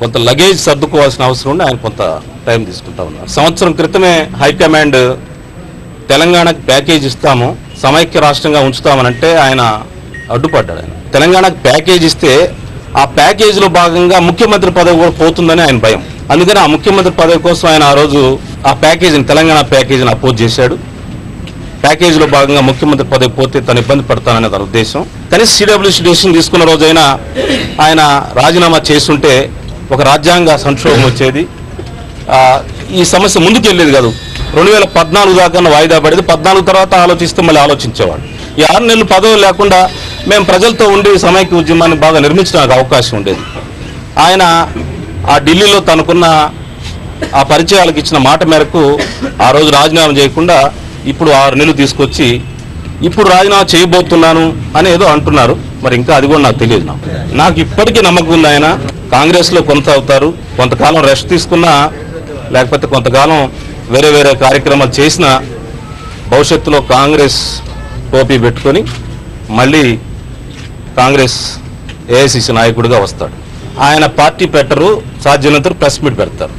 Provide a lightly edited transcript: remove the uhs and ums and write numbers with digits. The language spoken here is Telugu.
కొంత లగేజ్ సర్దుకోవాల్సిన అవసరం ఉండి ఆయన కొంత టైం తీసుకుంటా ఉన్నారు. సంవత్సరం క్రితమే హైకమాండ్ తెలంగాణకు ప్యాకేజ్ ఇస్తాము, సమైక్య రాష్ట్రంగా ఉంచుతామనంటే ఆయన అడ్డుపడ్డాడు. ఆయన తెలంగాణకు ప్యాకేజ్ ఇస్తే ఆ ప్యాకేజీలో భాగంగా ముఖ్యమంత్రి పదవి కూడా పోతుందని ఆయన భయం. అందుకని ఆ ముఖ్యమంత్రి పదవి కోసం ఆయన ఆ రోజు ఆ ప్యాకేజీని, తెలంగాణ ప్యాకేజీని అపోజ్ చేశాడు. ప్యాకేజీలో భాగంగా ముఖ్యమంత్రి పదవి పోతే తను ఇబ్బంది పడతాననే తన ఉద్దేశం. కనీసం సిడబ్ల్యూసీ డెసిషన్ తీసుకున్న రోజైనా ఆయన రాజీనామా చేస్తుంటే ఒక రాజ్యాంగ సంక్షోభం వచ్చేది, ఈ సమస్య ముందుకు వెళ్ళేది కాదు. 2014 దాకా వాయిదా పడేది. 14 తర్వాత ఆలోచిస్తే మళ్ళీ ఆలోచించేవాడు. ఈ 6 నెలలు పదవి లేకుండా మేము ప్రజలతో ఉండి సమైక్య ఉద్యమాన్ని బాగా నిర్మించడానికి అవకాశం ఉండేది. ఆయన ఆ ఢిల్లీలో తనకున్న ఆ పరిచయాలకు ఇచ్చిన మాట మేరకు ఆ రోజు రాజీనామా చేయకుండా ఇప్పుడు 6 నెలలు తీసుకొచ్చి ఇప్పుడు రాజీనామా చేయబోతున్నాను అని ఏదో అంటున్నారు. మరి ఇంకా అది కూడా నాకు తెలియదు. నాకు ఇప్పటికీ నమ్మకం ఉంది ఆయన కాంగ్రెస్లో కొనసాగుతారు. కొంతకాలం రెస్ట్ తీసుకున్నా, లేకపోతే కొంతకాలం వేరే వేరే కార్యక్రమాలు చేసినా భవిష్యత్తులో కాంగ్రెస్ టోపీ పెట్టుకొని మళ్ళీ కాంగ్రెస్ ఏఐసిసి నాయకుడిగా వస్తాడు. ఆయన పార్టీ పెట్టరు, సాధ్యమైనంత ప్రెస్ మీట్ పెడతారు.